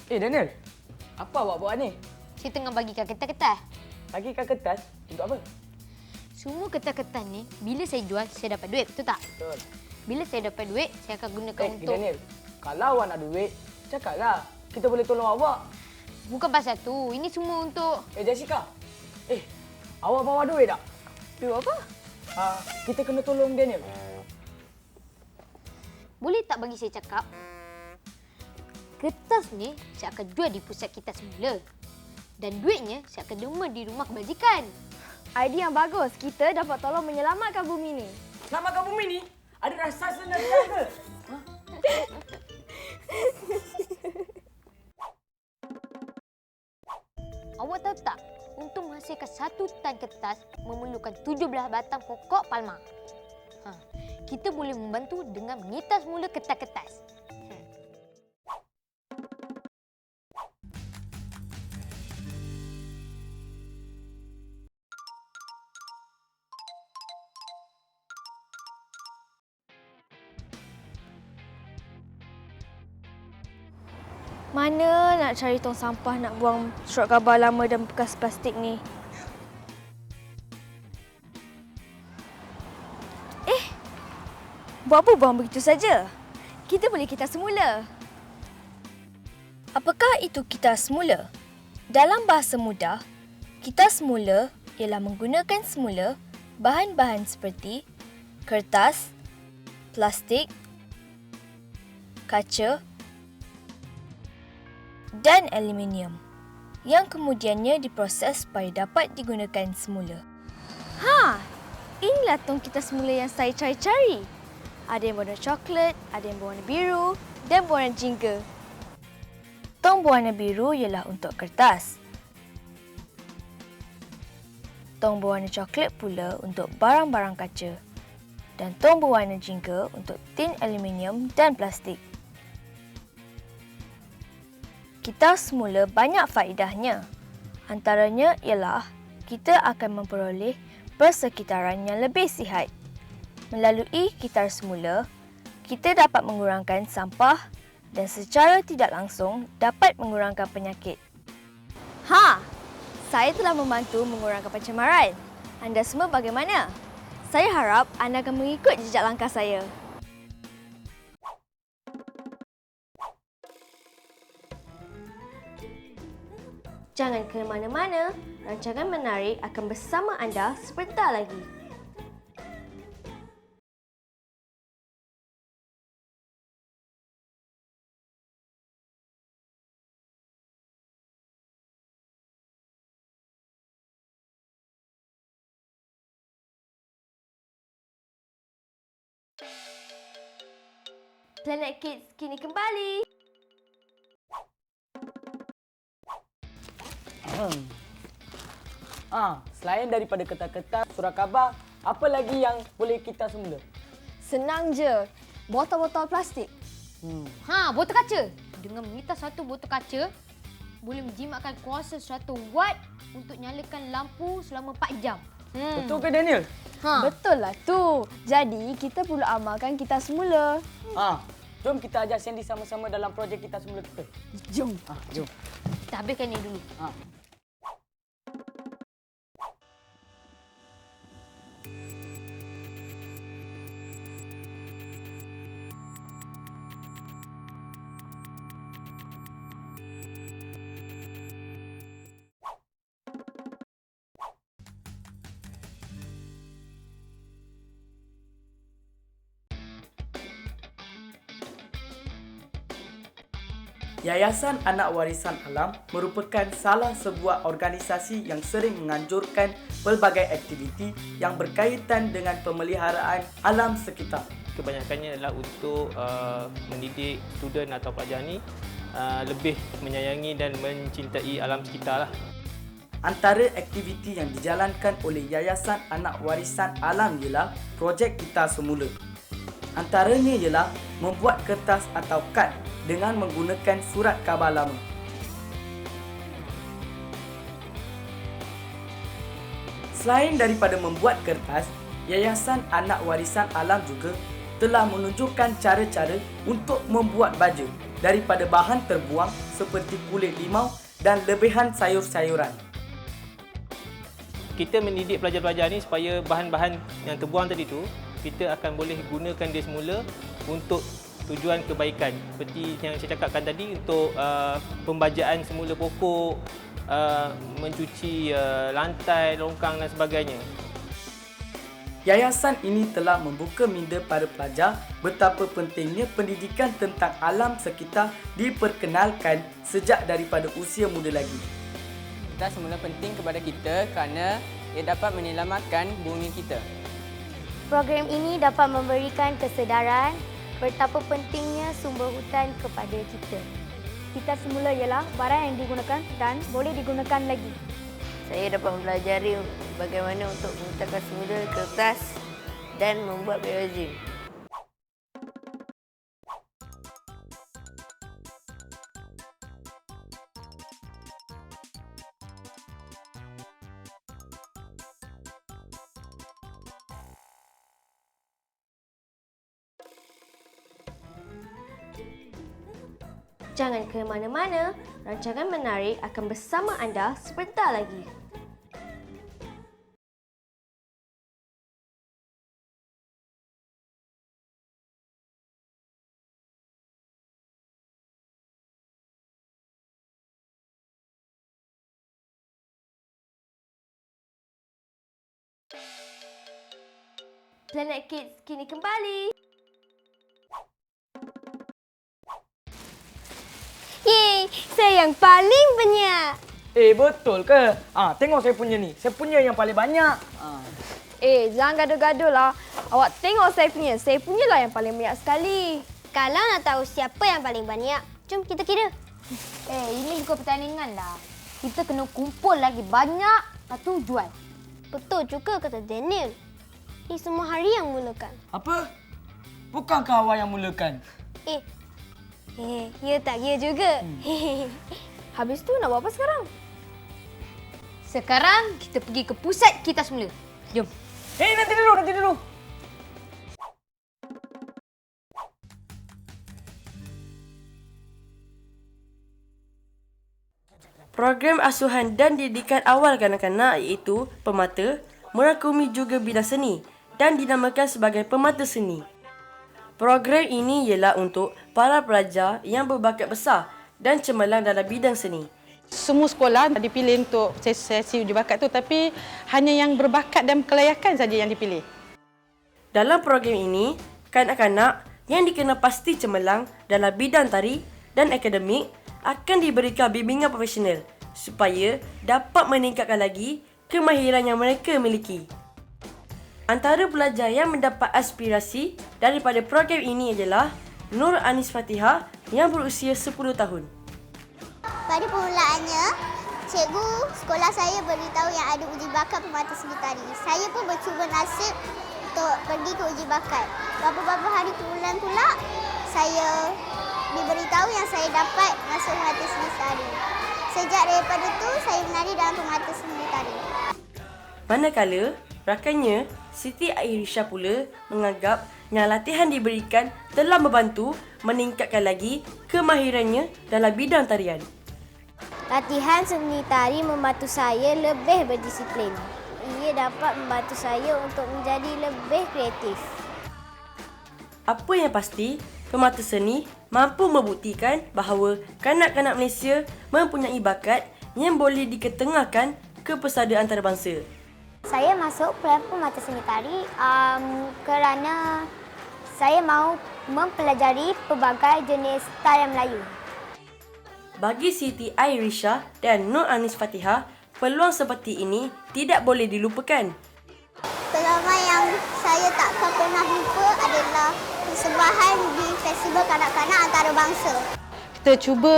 Daniel, apa awak buat ni? Saya tengah bagikan kertas-kertas. Bagikan kertas untuk apa? Semua kertas-kertas ni, bila saya jual, saya dapat duit. Betul tak? Betul. Bila saya dapat duit, saya akan gunakan untuk... Daniel, kalau awak nak duit, cakaplah. Kita boleh tolong awak. Bukan pasal tu. Ini semua untuk... Jessica. Awak bawa duit tak? Duit apa? Kita kena tolong Daniel. Boleh tak bagi saya cakap? Kertas ni saya akan jual di pusat kita semula. Dan duitnya saya akan derma di rumah kebajikan. Idea yang bagus. Kita dapat tolong menyelamatkan bumi ni. Selamatkan bumi ni? Ada raksasa nak jaga? Awak tahu tak? Untuk menghasilkan 1 tan kertas memerlukan 17 batang pokok palma. Kita boleh membantu dengan mengitas mula kertas-kertas. Mana nak cari tong sampah nak buang surat khabar lama dan bekas plastik ni? Buat apa buang begitu saja? Kita boleh kitas semula. Apakah itu kitas semula? Dalam bahasa mudah, kitas semula ialah menggunakan semula bahan-bahan seperti kertas, plastik, kaca dan aluminium yang kemudiannya diproses supaya dapat digunakan semula. Inilah tong kitas semula yang saya cari-cari. Ada yang berwarna coklat, ada yang berwarna biru dan berwarna jingga. Tong berwarna biru ialah untuk kertas. Tong berwarna coklat pula untuk barang-barang kaca. Dan tong berwarna jingga untuk tin aluminium dan plastik. Kitas semula banyak faedahnya. Antaranya ialah kita akan memperoleh persekitaran yang lebih sihat. Melalui kitas semula, kita dapat mengurangkan sampah dan secara tidak langsung dapat mengurangkan penyakit. Saya telah membantu mengurangkan pencemaran. Anda semua bagaimana? Saya harap anda akan mengikut jejak langkah saya. Jangan ke mana-mana. Rancangan menarik akan bersama anda sebentar lagi. Planet Kids kini kembali. Selain daripada kertas-kertas, surat khabar, apa lagi yang boleh kita semula? Senang je. Botol-botol plastik. Botol kaca. Dengan mengitas 1 botol kaca, boleh menjimatkan kuasa 100 watt untuk nyalakan lampu selama 4 jam. Betul ke Daniel? Betul lah tu. Jadi, kita perlu amalkan kitas semula. Jom kita ajak Sandy sama-sama dalam projek kita semula kita. Jom. Jom. Kita habiskan ni dulu. Yayasan Anak Warisan Alam merupakan salah sebuah organisasi yang sering menganjurkan pelbagai aktiviti yang berkaitan dengan pemeliharaan alam sekitar. Kebanyakannya adalah untuk mendidik student atau pelajar ni lebih menyayangi dan mencintai alam sekitar lah. Antara aktiviti yang dijalankan oleh Yayasan Anak Warisan Alam ialah projek Kita Semula. Antaranya ialah membuat kertas atau kad dengan menggunakan surat khabar lama. Selain daripada membuat kertas, Yayasan Anak Warisan Alam juga telah menunjukkan cara-cara untuk membuat baja daripada bahan terbuang seperti kulit limau dan lebihan sayur-sayuran. Kita mendidik pelajar-pelajar ni supaya bahan-bahan yang terbuang tadi tu kita akan boleh gunakan dia semula untuk tujuan kebaikan. Seperti yang saya cakapkan tadi, untuk pembajaan semula pokok, mencuci lantai, longkang dan sebagainya. Yayasan ini telah membuka minda para pelajar betapa pentingnya pendidikan tentang alam sekitar diperkenalkan sejak daripada usia muda lagi. Kertas semula penting kepada kita kerana ia dapat menyelamatkan bumi kita. Program ini dapat memberikan kesedaran betapa pentingnya sumber hutan kepada kita. Kita semula ialah barang yang digunakan dan boleh digunakan lagi. Saya dapat mempelajari bagaimana untuk menggunakan semula kertas dan membuat packaging. Jangan ke mana-mana, rancangan menarik akan bersama anda sebentar lagi. Planet Kids kini kembali. Yeay, saya yang paling banyak. Betul ke? Tengok saya punya ni. Saya punya yang paling banyak. Jangan gaduh-gaduh lah. Awak tengok saya punyalah yang paling banyak sekali. Kalau nak tahu siapa yang paling banyak, jom kita kira. Ini bukan pertandingan lah. Kita kena kumpul lagi banyak, lepas tu jual. Betul juga kata Daniel. Ini semua hari yang mulakan. Apa? Bukankah awak yang mulakan? Ya tak, ya juga. Habis tu nak buat apa sekarang? Sekarang kita pergi ke pusat kita semula. Jom. Nanti dulu. Program asuhan dan didikan awal kanak-kanak iaitu Pemata merangkumi juga bidang seni dan dinamakan sebagai Pemata Seni. Program ini ialah untuk para pelajar yang berbakat besar dan cemerlang dalam bidang seni. Semua sekolah dipilih untuk sesi uji bakat tu, tapi hanya yang berbakat dan kelayakan saja yang dipilih. Dalam program ini, kanak-kanak yang dikenal pasti cemerlang dalam bidang tari dan akademik akan diberikan bimbingan profesional supaya dapat meningkatkan lagi kemahiran yang mereka miliki. Antara pelajar yang mendapat aspirasi daripada program ini adalah Nur Anis Fatihah yang berusia 10 tahun. Pada permulaannya, cikgu sekolah saya beritahu yang ada uji bakat pemata seni tari. Saya pun bercuba nasib untuk pergi ke uji bakat. Beberapa hari kemudian pula, saya diberitahu yang saya dapat masuk pemata seni tari. Sejak daripada itu, saya menari dalam pemata seni tari. Manakala, rakannya Siti Airisha pula menganggap yang latihan diberikan telah membantu meningkatkan lagi kemahirannya dalam bidang tarian. Latihan seni tari membantu saya lebih berdisiplin. Ia dapat membantu saya untuk menjadi lebih kreatif. Apa yang pasti, pemata seni mampu membuktikan bahawa kanak-kanak Malaysia mempunyai bakat yang boleh diketengahkan ke pesada antarabangsa. Saya masuk pelan pemata seni tari kerana saya mahu mempelajari pelbagai jenis tarian Melayu. Bagi Siti Airisha dan Nur Anis Fatihah, peluang seperti ini tidak boleh dilupakan. Pengalaman yang saya takkan pernah lupa adalah persembahan di festival kanak-kanak antarabangsa. Kita cuba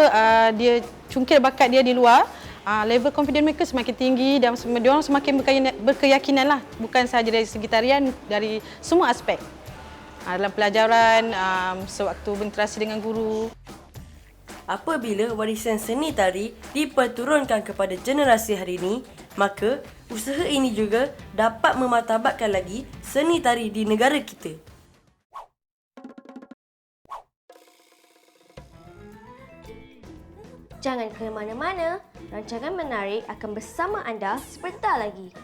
dia cungkil bakat dia di luar. Level confidence mereka semakin tinggi dan diorang semakin berkeyakinan lah. Bukan sahaja dari segi tarian, dari semua aspek. Dalam pelajaran, sewaktu berinteraksi dengan guru. Apabila warisan seni tari diperturunkan kepada generasi hari ini, maka usaha ini juga dapat memartabatkan lagi seni tari di negara kita. Jangan ke mana-mana, rancangan menarik akan bersama anda sebentar lagi.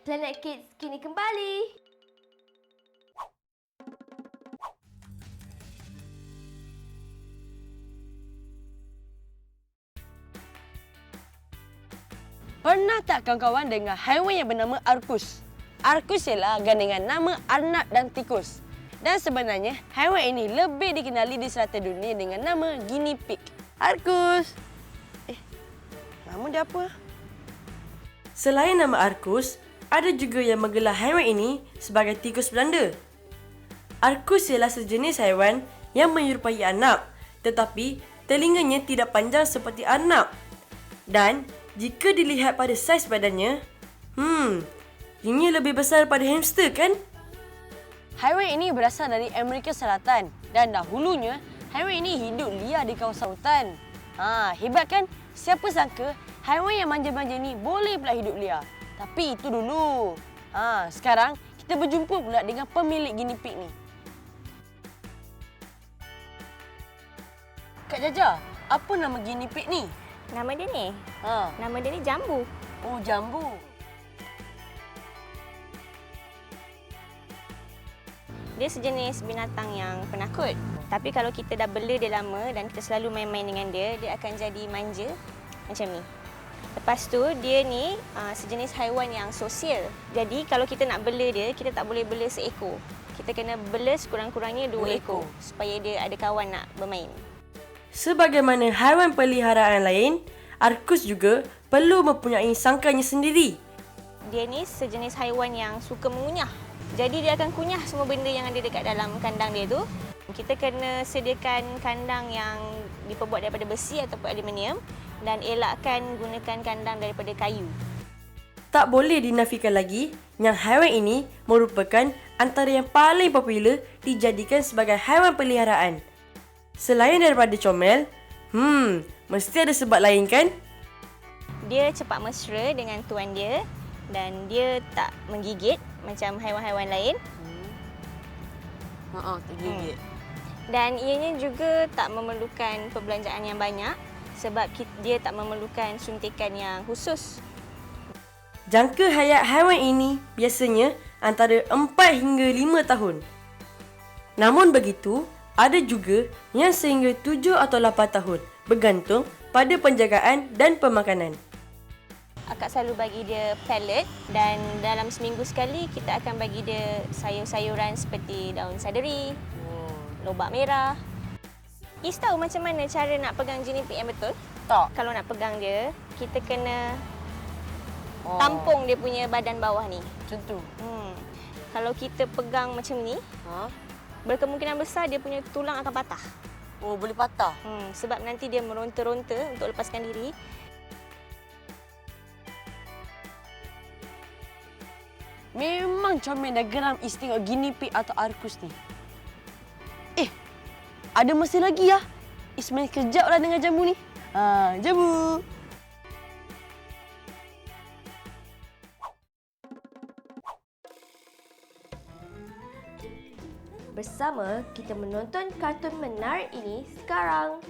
Planet Kids kini kembali. Pernah tak kawan-kawan dengar haiwan yang bernama arkus? Arkus ialah gandingan nama arnab dan tikus. Dan sebenarnya, haiwan ini lebih dikenali di serata dunia dengan nama guinea pig. Arkus! Nama dia apa? Selain nama arkus, ada juga yang menggelar haiwan ini sebagai tikus Belanda. Arkus ialah sejenis haiwan yang menyerupai arnab, tetapi telinganya tidak panjang seperti arnab. Dan jika dilihat pada saiz badannya, ini lebih besar pada hamster kan? Haiwan ini berasal dari Amerika Selatan dan dahulunya haiwan ini hidup liar di kawasan hutan. Hebat kan? Siapa sangka haiwan yang manja-manja ini boleh pula hidup liar. Tapi itu dulu. Sekarang kita berjumpa pula dengan pemilik guinea pig ni. Kak Jaja, apa nama guinea pig ni? Nama dia ni? Nama dia ni Jambu. Oh, Jambu. Dia sejenis binatang yang penakut. Tapi kalau kita dah bela dia lama dan kita selalu main-main dengan dia, dia akan jadi manja macam ni. Lepas tu, dia ni sejenis haiwan yang sosial. Jadi, kalau kita nak bela dia, kita tak boleh bela seekor. Kita kena bela sekurang-kurangnya 2 ekor supaya dia ada kawan nak bermain. Sebagaimana haiwan peliharaan lain, arkus juga perlu mempunyai sangkanya sendiri. Dia ni sejenis haiwan yang suka mengunyah. Jadi, dia akan kunyah semua benda yang ada dekat dalam kandang dia tu. Kita kena sediakan kandang yang diperbuat daripada besi ataupun aluminium dan elakkan gunakan kandang daripada kayu. Tak boleh dinafikan lagi yang haiwan ini merupakan antara yang paling popular dijadikan sebagai haiwan peliharaan. Selain daripada comel, mesti ada sebab lain kan? Dia cepat mesra dengan tuan dia dan dia tak menggigit macam haiwan-haiwan lain. Tak gigit. Dan ianya juga tak memerlukan perbelanjaan yang banyak sebab dia tak memerlukan suntikan yang khusus. Jangka hayat haiwan ini biasanya antara 4 hingga 5 tahun. Namun begitu, ada juga yang sehingga 7 atau 8 tahun bergantung pada penjagaan dan pemakanan. Akak selalu bagi dia pellet dan dalam seminggu sekali kita akan bagi dia sayur-sayuran seperti daun seledri, lobak merah. Is tahu macam mana cara nak pegang guinea pig yang betul? Tak. Kalau nak pegang dia, kita kena tampung dia punya badan bawah ni. Macam tu? Kalau kita pegang macam ni, berkemungkinan besar dia punya tulang akan patah. Oh, boleh patah? Sebab nanti dia meronta-ronta untuk lepaskan diri. Memang comel dan geram Is tengok guinea pig atau arkus ni. Ada masa lagi ya. Is main kejap lah dengan Jambu ni. Jambu. Bersama kita menonton kartun menarik ini sekarang.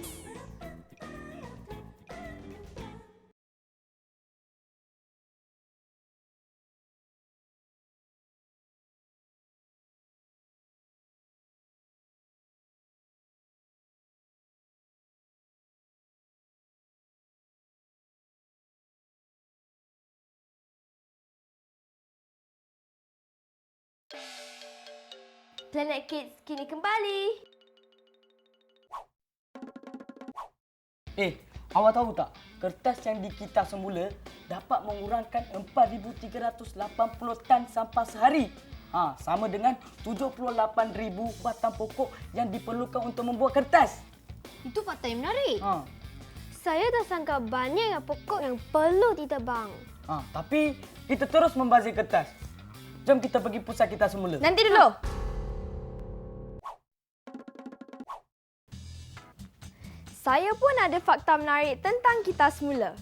Planet Kids kini kembali. Awak tahu tak? Kertas yang dikitar semula dapat mengurangkan 4,380 tan sampah sehari. Sama dengan 78,000 batang pokok yang diperlukan untuk membuat kertas. Itu fakta yang menarik. Saya dah sangka banyak pokok yang perlu ditebang. Tapi kita terus membazir kertas. Jom kita pergi pusat kita semula. Nanti dulu. Saya pun ada fakta menarik tentang kita semula.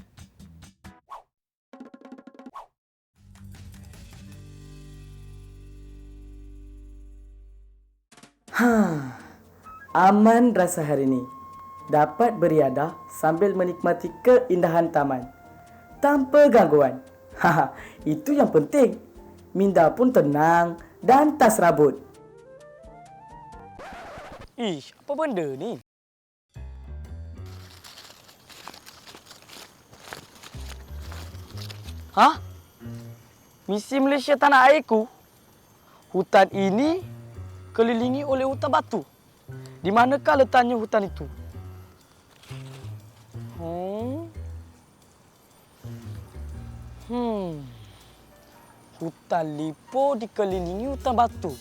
Aman rasa hari ini. Dapat beriadah sambil menikmati keindahan taman. Tanpa gangguan. Itu yang penting. Minda pun tenang dan tak serabut. Ish, apa benda ni? Hah? Misi Malaysia tanah airku? Hutan ini kelilingi oleh hutan batu. Di manakah letaknya hutan itu? Hutan lipo dikelilingi hutan batu.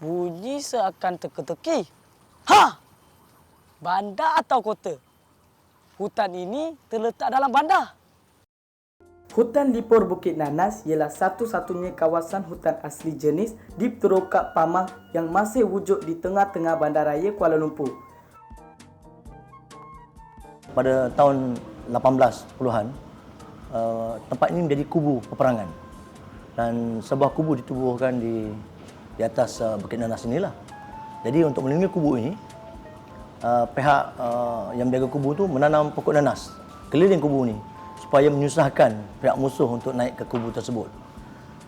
Bunyi seakan teka-teki. Ha! Bandar atau kota? Hutan ini terletak dalam bandar. Hutan Lipor Bukit Nanas ialah satu-satunya kawasan hutan asli jenis di Terokak Pamang yang masih wujud di tengah-tengah bandaraya Kuala Lumpur. Pada tahun 1810-an, tempat ini menjadi kubu peperangan. Dan sebuah kubu ditubuhkan di atas Bukit Nanas inilah. Jadi untuk melindungi kubu ini, pihak yang menjaga kubu itu menanam pokok nanas keliling kubu ini supaya menyusahkan pihak musuh untuk naik ke kubu tersebut.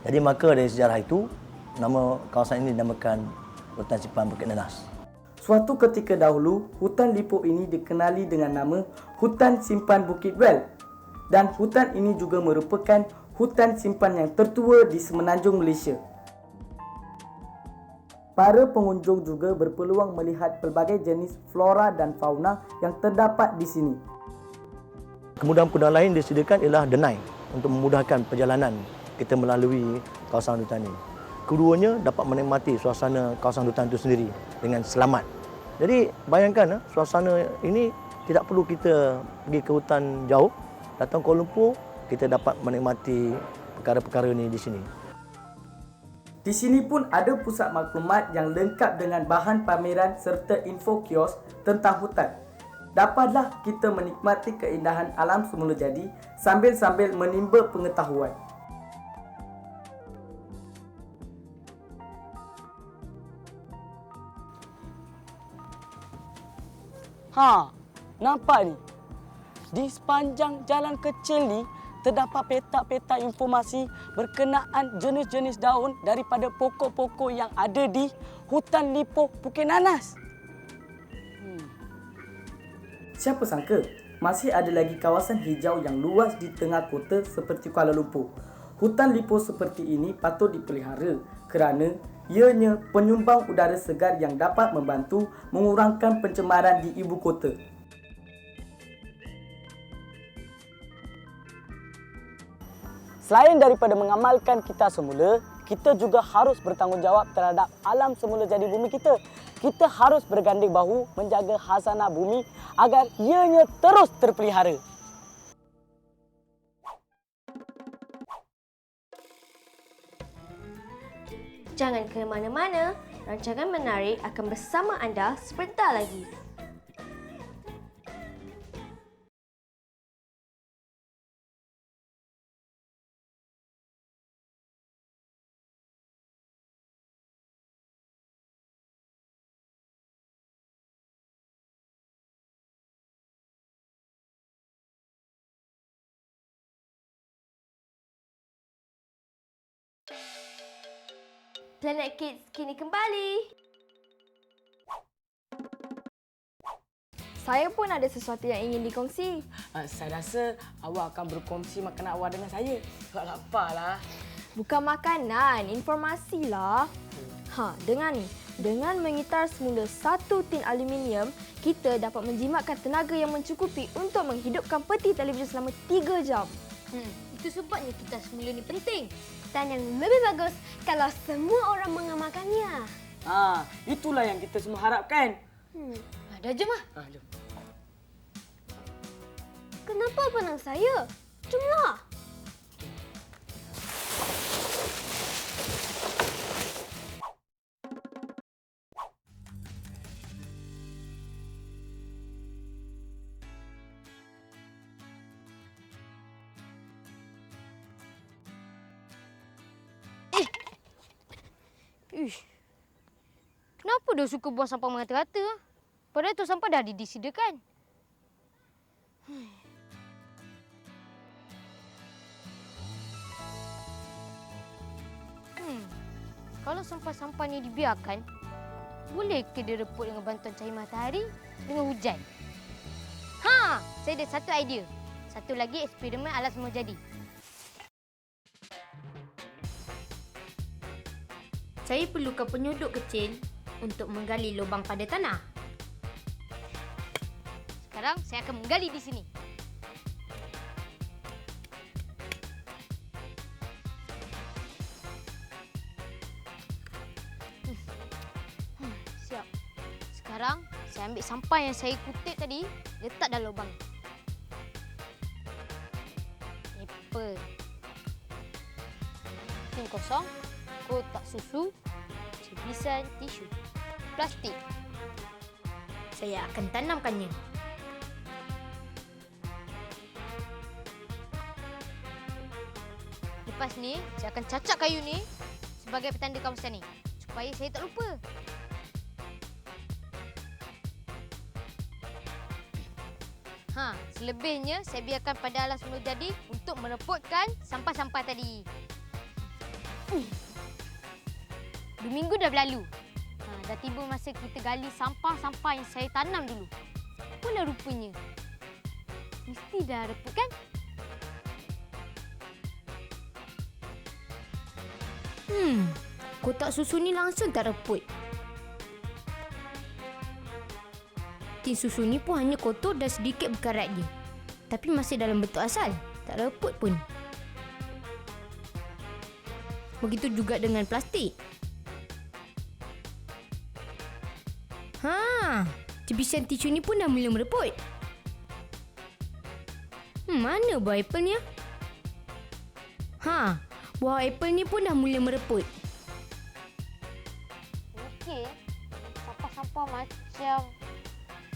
Jadi maka dari sejarah itu, nama kawasan ini dinamakan Hutan Simpan Bukit Nanas. Suatu ketika dahulu, hutan Lipor ini dikenali dengan nama Hutan Simpan Bukit Well. Dan hutan ini juga merupakan hutan simpan yang tertua di Semenanjung Malaysia. Para pengunjung juga berpeluang melihat pelbagai jenis flora dan fauna yang terdapat di sini. Kemudahan-kemudahan lain disediakan ialah denai untuk memudahkan perjalanan kita melalui kawasan hutan ini. Keduanya dapat menikmati suasana kawasan hutan itu sendiri dengan selamat. Jadi bayangkan suasana ini tidak perlu kita pergi ke hutan jauh. Datang Kuala Lumpur, kita dapat menikmati perkara-perkara ini di sini. Di sini pun ada pusat maklumat yang lengkap dengan bahan pameran serta info kios tentang hutan. Dapatlah kita menikmati keindahan alam semula jadi sambil-sambil menimba pengetahuan. Nampak ni? Di sepanjang jalan kecil ni terdapat petak-petak informasi berkenaan jenis-jenis daun daripada pokok-pokok yang ada di hutan Lipor Bukit Nanas. Siapa sangka masih ada lagi kawasan hijau yang luas di tengah kota seperti Kuala Lumpur. Hutan Lipor seperti ini patut dipelihara kerana ianya penyumbang udara segar yang dapat membantu mengurangkan pencemaran di ibu kota. Selain daripada mengamalkan kita semula, kita juga harus bertanggungjawab terhadap alam semula jadi bumi kita. Kita harus berganding bahu menjaga khazanah bumi agar ianya terus terpelihara. Jangan ke mana-mana, rancangan menarik akan bersama anda sebentar lagi. Planet Kids kini kembali. Saya pun ada sesuatu yang ingin dikongsi. Saya rasa awak akan berkongsi makanan awak dengan saya. Tak lapar lah. Bukan makanan, informasi lah. Dengan mengitar semula satu tin aluminium, kita dapat menjimatkan tenaga yang mencukupi untuk menghidupkan peti televisyen selama 3 jam. Itu sebabnya kita semula ni penting. Dan yang lebih bagus kalau semua orang mengamalkannya. Itulah yang kita semua harapkan. Dah jom lah. Jom. Kenapa panang saya? Jomlah. Ish. Kenapa dia suka buang sampah merata-rata? Padahal tu sampah dah disediakan. Kalau sampah-sampah ni dibiarkan, boleh ke dia reput dengan bantuan cahaya matahari dengan hujan? Ha! Saya ada satu idea. Satu lagi eksperimen alat semua jadi. Saya perlukan penyudut kecil untuk menggali lubang pada tanah. Sekarang saya akan menggali di sini. Siap. Sekarang saya ambil sampah yang saya kutip tadi, letak dalam lubang. Apple. Tin kosong, kotak susu, cebisan tisu, plastik. Saya akan tanamkannya. Lepas ni, saya akan cacak kayu ni sebagai petanda kawasan ni supaya saya tak lupa. Selebihnya saya biarkan pada alas semula jadi untuk mereputkan sampah-sampah tadi. 2 minggu dah berlalu. Dah tiba masa kita gali sampah-sampah yang saya tanam dulu. Apalah rupanya. Mesti dah reput kan? Kotak susu ni langsung tak reput. Tin susu ni pun hanya kotor dan sedikit berkarat je. Tapi masih dalam bentuk asal. Tak reput pun. Begitu juga dengan plastik. Cebisan tisu ni pun dah mula mereput. Mana buah apple ni? Buah apple ni pun dah mula mereput. Okey. Sampah-sampah macam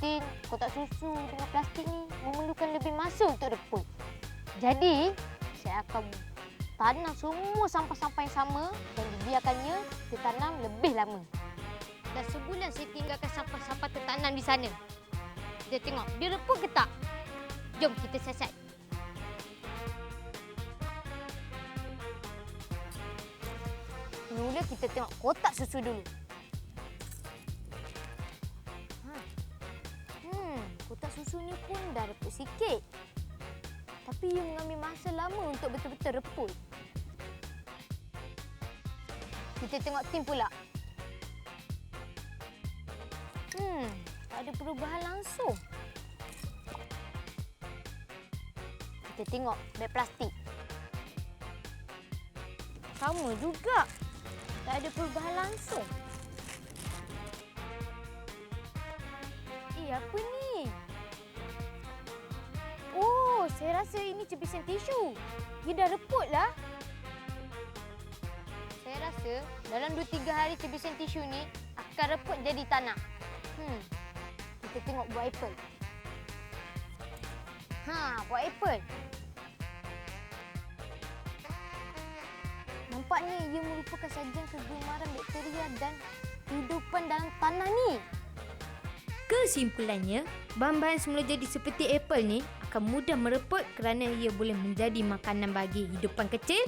tin, kotak susu dengan plastik ni memerlukan lebih masa untuk reput. Jadi, saya akan tanam semua sampah-sampah yang sama dan dibiarkannya tertanam lebih lama. Dah sebulan saya tinggalkan sampah-sampah tertanam di sana. Kita tengok dia reput ke tak? Jom kita siasat. Mula kita tengok kotak susu dulu. Kotak susu ni pun dah reput sikit. Tapi ia mengambil masa lama untuk betul-betul reput. Kita tengok tin pula. Tak ada perubahan langsung. Kita tengok beg plastik. Sama juga. Tak ada perubahan langsung. Apa ni? Oh, saya rasa ini cebisan tisu. Dia dah reput lah. Saya rasa dalam 2-3 hari cebisan tisu ni akan reput jadi tanah. Kita tengok buah apple. Buah apple. Nampaknya ia merupakan sajian kegemaran bakteria dan kehidupan dalam tanah ni. Kesimpulannya, bahan-bahan semula jadi seperti apple ni akan mudah mereput kerana ia boleh menjadi makanan bagi hidupan kecil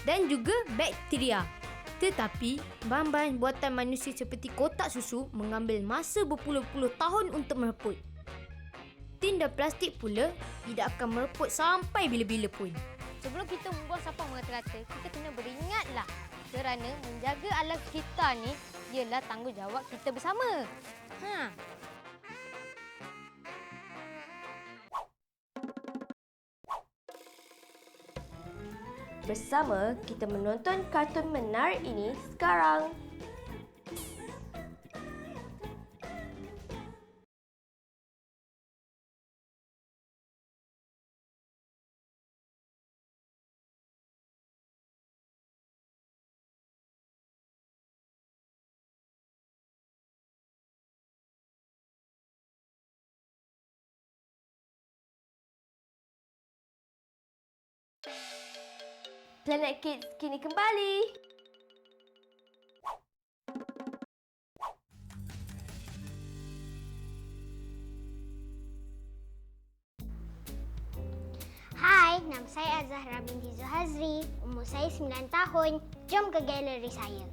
dan juga bakteria. Tetapi, bahan-bahan buatan manusia seperti kotak susu mengambil masa berpuluh-puluh tahun untuk mereput. Tin dan plastik pula tidak akan mereput sampai bila-bila pun. Sebelum kita membuang sampah merata-rata, kita kena beringatlah kerana menjaga alam sekitar ni ialah tanggungjawab kita bersama. Bersama kita menonton kartun menarik ini sekarang. Planet Kids kini kembali. saya Azahra binti Zuhazri. Umur saya 9 tahun. Jom ke galeri saya.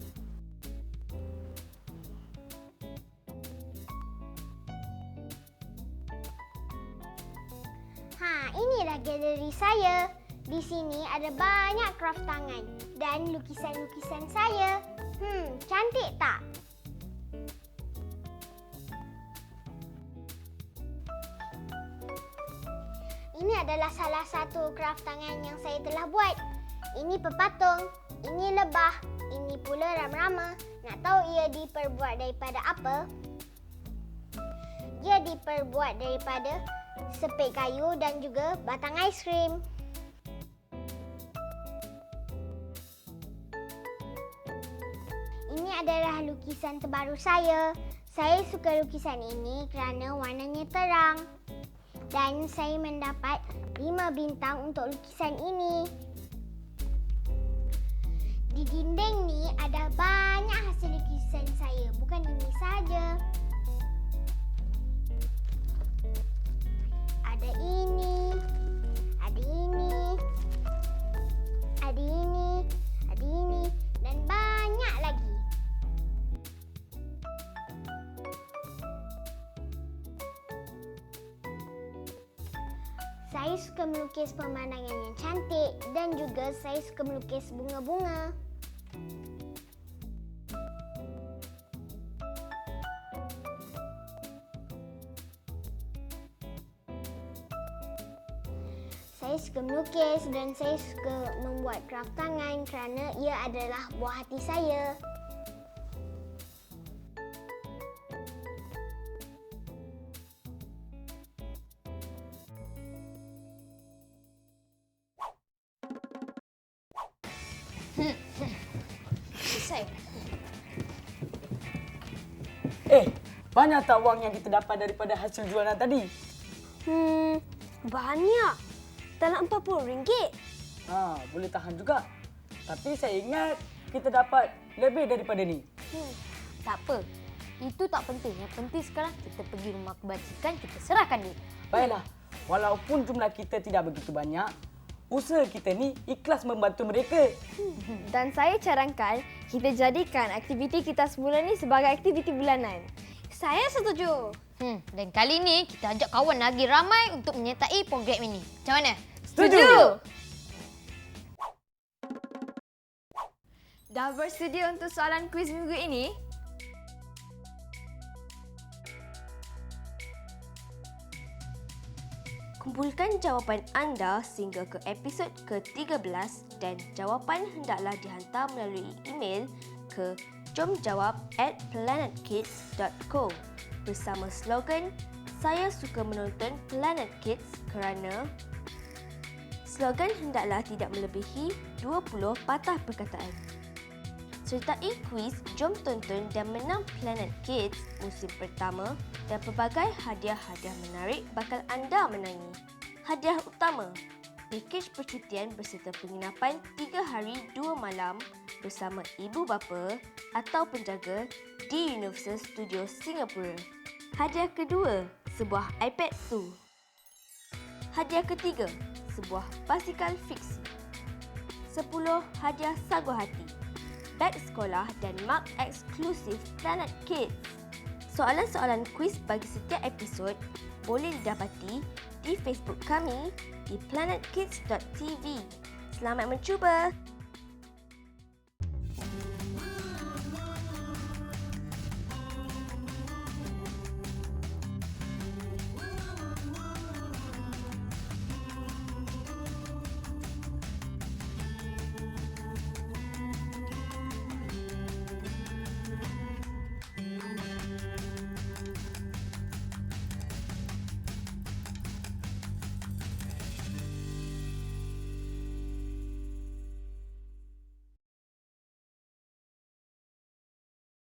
Inilah galeri saya. Di sini ada banyak kraft tangan dan lukisan-lukisan saya. Cantik tak? Ini adalah salah satu kraft tangan yang saya telah buat. Ini pepatung, ini lebah, ini pula rama-rama. Nak tahu ia diperbuat daripada apa? Ia diperbuat daripada sepit kayu dan juga batang aiskrim. Ini adalah lukisan terbaru saya. Saya suka lukisan ini kerana warnanya terang. Dan saya mendapat 5 bintang untuk lukisan ini. Di dinding ni ada banyak hasil lukisan saya, bukan ini saja. Ada ini, ada ini, ada ini, ada ini dan banyak lagi. Saya suka melukis pemandangan yang cantik dan juga saya suka melukis bunga-bunga. Saya suka melukis dan saya suka membuat kraft tangan kerana ia adalah buah hati saya. Selesai. Banyak tak wang yang kita dapat daripada hasil jualan tadi? Banyak. Dalam RM40. Boleh tahan juga. Tapi saya ingat kita dapat lebih daripada ni. Tak apa. Itu tak penting. Yang penting sekarang kita pergi rumah kebajikan, kita serahkan dia. Baiklah. Walaupun jumlah kita tidak begitu banyak, usaha kita ni ikhlas membantu mereka. Dan saya cadangkan kita jadikan aktiviti kita semula ni sebagai aktiviti bulanan. Saya setuju. Dan kali ni kita ajak kawan lagi ramai untuk menyertai program ini. Macam mana? Setuju! Dah bersedia untuk soalan kuis minggu ini? Kumpulkan jawapan anda sehingga ke episod ke-13 dan jawapan hendaklah dihantar melalui email ke jomjawab@planetkids.co bersama slogan "Saya suka menonton Planet Kids kerana..." Slogan hendaklah tidak melebihi 20 patah perkataan. Sertai kuis Jom Tonton dan Menang Planet Kids musim pertama dan pelbagai hadiah-hadiah menarik bakal anda menangi. Hadiah utama, pakej percutian berserta penginapan 3 hari 2 malam bersama ibu bapa atau penjaga di Universal Studios Singapura. Hadiah kedua, sebuah iPad 2. Hadiah ketiga, sebuah basikal fiksi. 10 hadiah sagu hati, beg sekolah dan mug eksklusif Planet Kids. Soalan-soalan kuis bagi setiap episod boleh didapati di Facebook kami di planetkids.tv. Selamat mencuba!